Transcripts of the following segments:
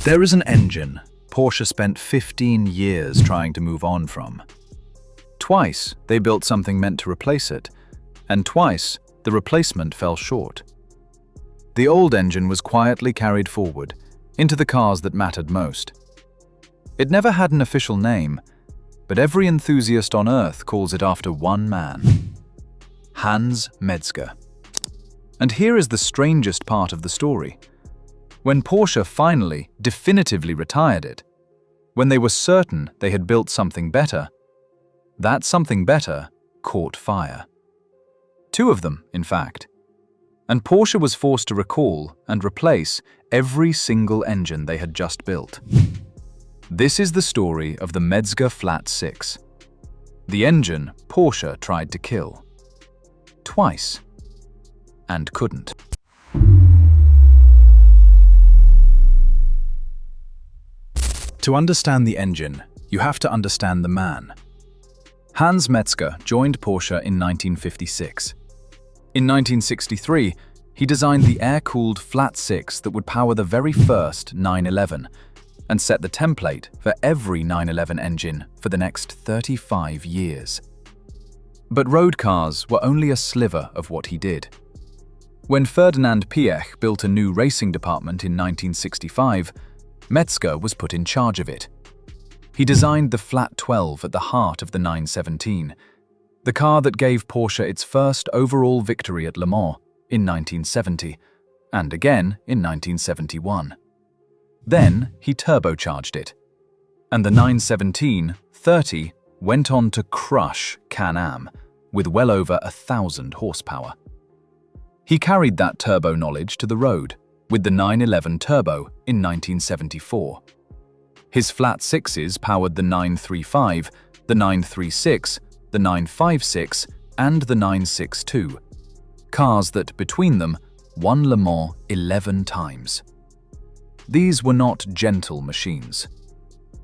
There is an engine Porsche spent 15 years trying to move on from. Twice, they built something meant to replace it, and twice, the replacement fell short. The old engine was quietly carried forward into the cars that mattered most. It never had an official name, but every enthusiast on Earth calls it after one man: Hans Mezger. And here is the strangest part of the story. When Porsche finally, definitively retired it, when they were certain they had built something better, that something better caught fire. Two of them, in fact. And Porsche was forced to recall and replace every single engine they had just built. This is the story of the Mezger Flat 6, the engine Porsche tried to kill. Twice. And couldn't. To understand the engine, you have to understand the man. Hans Mezger joined Porsche in 1956. In 1963, he designed the air-cooled Flat 6 that would power the very first 911 and set the template for every 911 engine for the next 35 years. But road cars were only a sliver of what he did. When Ferdinand Piëch built a new racing department in 1965, Mezger was put in charge of it. He designed the Flat 12 at the heart of the 917, the car that gave Porsche its first overall victory at Le Mans in 1970, and again in 1971. Then he turbocharged it, and the 917-30 went on to crush Can-Am with well over 1,000 horsepower. He carried that turbo knowledge to the road with the 911 Turbo in 1974. His Flat 6s powered the 935, the 936, the 956, and the 962, cars that, between them, won Le Mans 11 times. These were not gentle machines.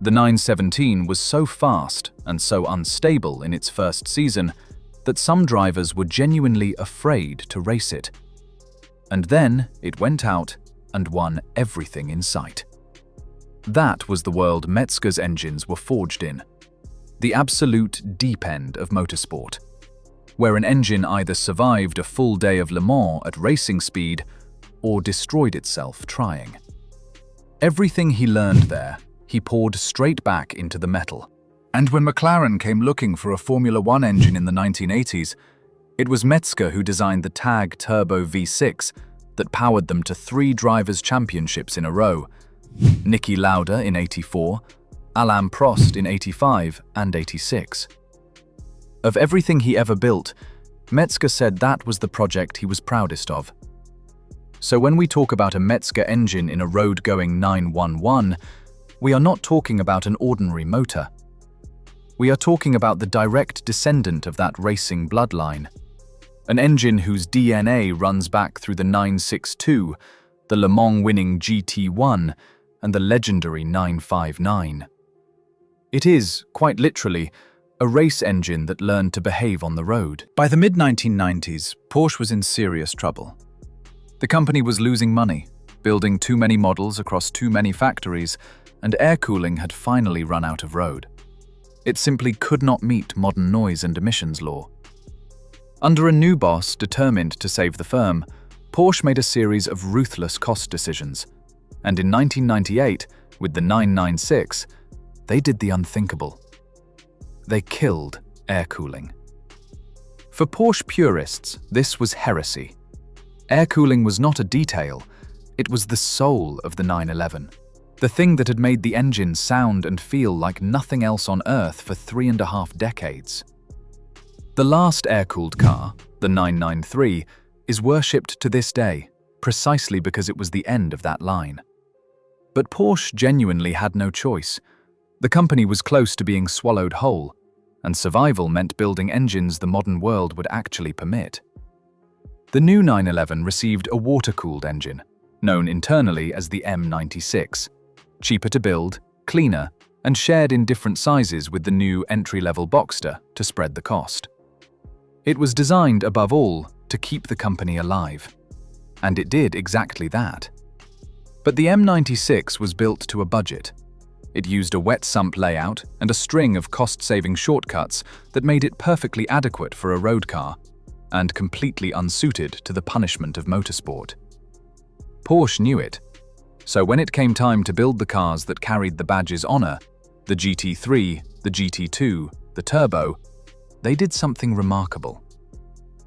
The 917 was so fast and so unstable in its first season that some drivers were genuinely afraid to race it. And then it went out and won everything in sight. That was the world Mezger's engines were forged in. The absolute deep end of motorsport, where an engine either survived a full day of Le Mans at racing speed or destroyed itself trying. Everything he learned there, he poured straight back into the metal. And when McLaren came looking for a Formula One engine in the 1980s, it was Mezger who designed the TAG Turbo V6 that powered them to 3 drivers' championships in a row: Niki Lauda in '84, Alain Prost in '85 and '86. Of everything he ever built, Mezger said that was the project he was proudest of. So when we talk about a Mezger engine in a road-going 911, we are not talking about an ordinary motor. We are talking about the direct descendant of that racing bloodline. An engine whose DNA runs back through the 962, the Le Mans-winning GT1, and the legendary 959. It is, quite literally, a race engine that learned to behave on the road. By the mid-1990s, Porsche was in serious trouble. The company was losing money, building too many models across too many factories, and air cooling had finally run out of road. It simply could not meet modern noise and emissions law. Under a new boss determined to save the firm, Porsche made a series of ruthless cost decisions, and in 1998, with the 996, they did the unthinkable. They killed air cooling. For Porsche purists, this was heresy. Air cooling was not a detail, it was the soul of the 911, the thing that had made the engine sound and feel like nothing else on Earth for 3.5 decades. The last air-cooled car, the 993, is worshipped to this day, precisely because it was the end of that line. But Porsche genuinely had no choice. The company was close to being swallowed whole, and survival meant building engines the modern world would actually permit. The new 911 received a water-cooled engine, known internally as the M96, cheaper to build, cleaner, and shared in different sizes with the new entry-level Boxster to spread the cost. It was designed, above all, to keep the company alive. And it did exactly that. But the M96 was built to a budget. It used a wet sump layout and a string of cost-saving shortcuts that made it perfectly adequate for a road car and completely unsuited to the punishment of motorsport. Porsche knew it, so when it came time to build the cars that carried the badge's honor, the GT3, the GT2, the Turbo, they did something remarkable.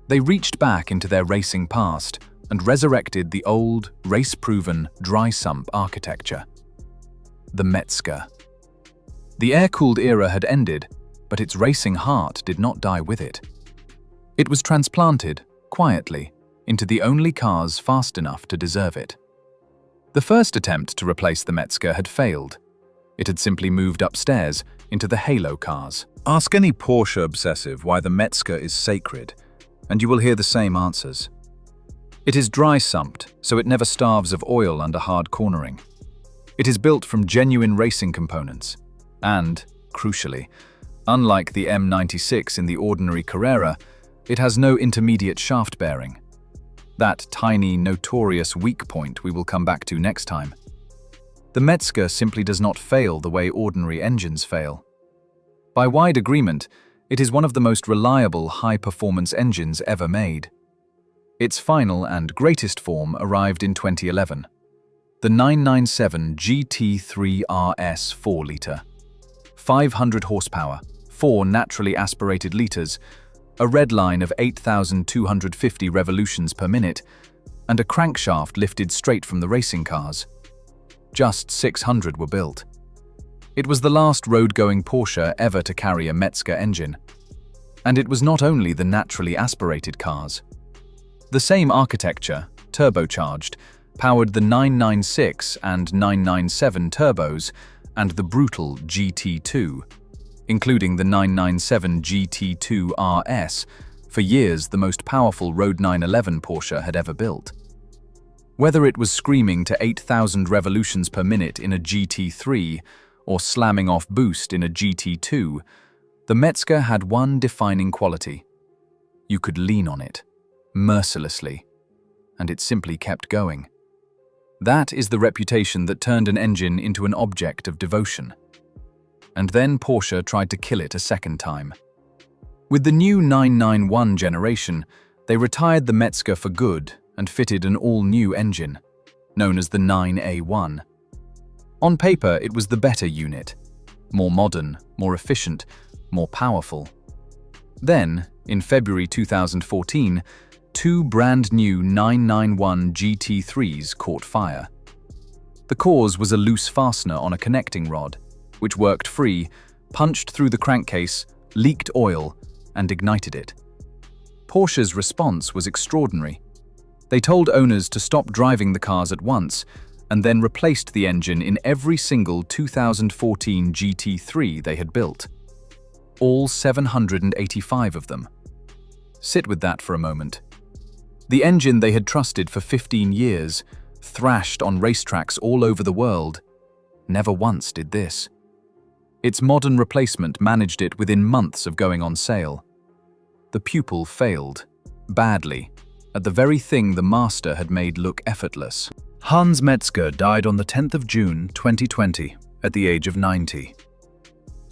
They reached back into their racing past and resurrected the old, race-proven, dry-sump architecture. The Mezger. The air-cooled era had ended, but its racing heart did not die with it. It was transplanted, quietly, into the only cars fast enough to deserve it. The first attempt to replace the Mezger had failed. It had simply moved upstairs into the halo cars. Ask any Porsche obsessive why the Mezger is sacred, and you will hear the same answers. It is dry-sumped, so it never starves of oil under hard cornering. It is built from genuine racing components, and, crucially, unlike the M96 in the ordinary Carrera, it has no intermediate shaft bearing. That tiny, notorious weak point we will come back to next time. The Mezger simply does not fail the way ordinary engines fail. By wide agreement, it is one of the most reliable high-performance engines ever made. Its final and greatest form arrived in 2011. The 997 GT3 RS 4-litre. 500 horsepower, 4 naturally aspirated litres, a red line of 8,250 revolutions per minute, and a crankshaft lifted straight from the racing cars. Just 600 were built. It was the last road-going Porsche ever to carry a Mezger engine. And it was not only the naturally aspirated cars. The same architecture, turbocharged, powered the 996 and 997 turbos and the brutal GT2, including the 997 GT2 RS, for years the most powerful Road 911 Porsche had ever built. Whether it was screaming to 8,000 revolutions per minute in a GT3 or slamming off boost in a GT2, the Mezger had one defining quality. You could lean on it, mercilessly, and it simply kept going. That is the reputation that turned an engine into an object of devotion. And then Porsche tried to kill it a second time. With the new 991 generation, they retired the Mezger for good and fitted an all-new engine, known as the 9A1. On paper, it was the better unit, more modern, more efficient, more powerful. Then, in February 2014, 2 brand new 991 GT3s caught fire. The cause was a loose fastener on a connecting rod, which worked free, punched through the crankcase, leaked oil, and ignited it. Porsche's response was extraordinary. They told owners to stop driving the cars at once, and then replaced the engine in every single 2014 GT3 they had built. All 785 of them. Sit with that for a moment. The engine they had trusted for 15 years, thrashed on racetracks all over the world, never once did this. Its modern replacement managed it within months of going on sale. The pupil failed, badly, at the very thing the master had made look effortless. Hans Mezger died on the 10th of June 2020 at the age of 90.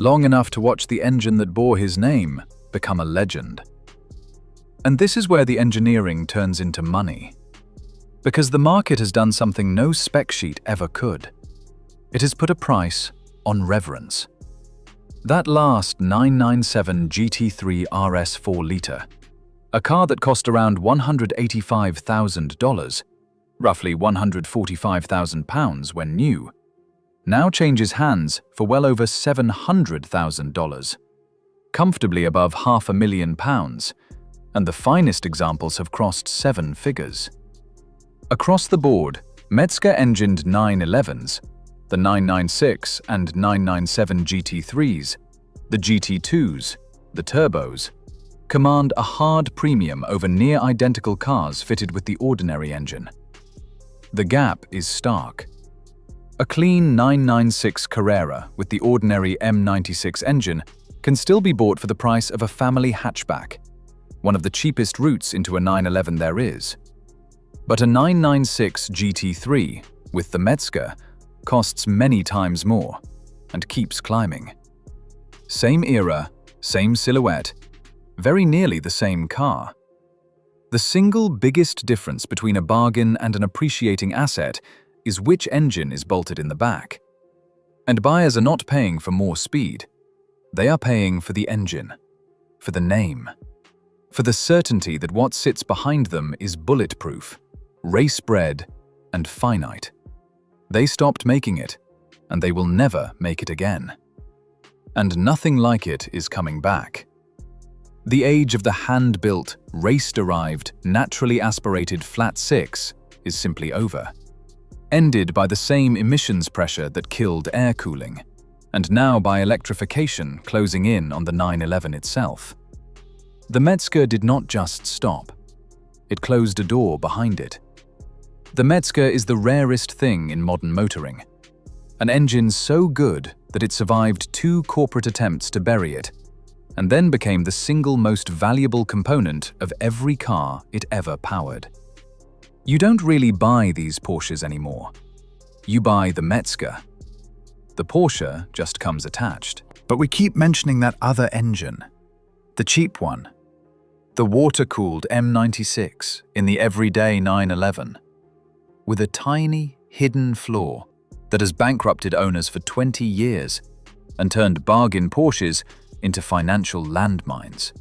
Long enough to watch the engine that bore his name become a legend. And this is where the engineering turns into money. Because the market has done something no spec sheet ever could. It has put a price on reverence. That last 997 GT3 RS 4-litre, a car that cost around $185,000, roughly £145,000 when new, now changes hands for well over $700,000, comfortably above £500,000, and the finest examples have crossed 7 figures. Across the board, Mezger-engined 911s, the 996 and 997 GT3s, the GT2s, the turbos, command a hard premium over near-identical cars fitted with the ordinary engine. The gap is stark. A clean 996 Carrera with the ordinary M96 engine can still be bought for the price of a family hatchback, one of the cheapest routes into a 911 there is. But a 996 GT3, with the Mezger, costs many times more and keeps climbing. Same era, same silhouette, very nearly the same car. The single biggest difference between a bargain and an appreciating asset is which engine is bolted in the back. And buyers are not paying for more speed. They are paying for the engine, for the name, for the certainty that what sits behind them is bulletproof, race-bred, and finite. They stopped making it, and they will never make it again. And nothing like it is coming back. The age of the hand-built, race-derived, naturally aspirated flat six is simply over. Ended by the same emissions pressure that killed air cooling, and now by electrification closing in on the 911 itself. The Mezger did not just stop. It closed a door behind it. The Mezger is the rarest thing in modern motoring. An engine so good that it survived 2 corporate attempts to bury it, and then became the single most valuable component of every car it ever powered. You don't really buy these Porsches anymore. You buy the Mezger. The Porsche just comes attached. But we keep mentioning that other engine, the cheap one, the water-cooled M96 in the everyday 911, with a tiny, hidden flaw that has bankrupted owners for 20 years and turned bargain Porsches into financial landmines.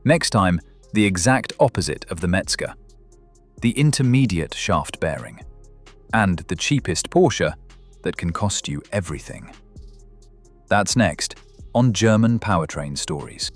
Next time, the exact opposite of the Mezger, the intermediate shaft bearing, and the cheapest Porsche that can cost you everything. That's next on German Powertrain Stories.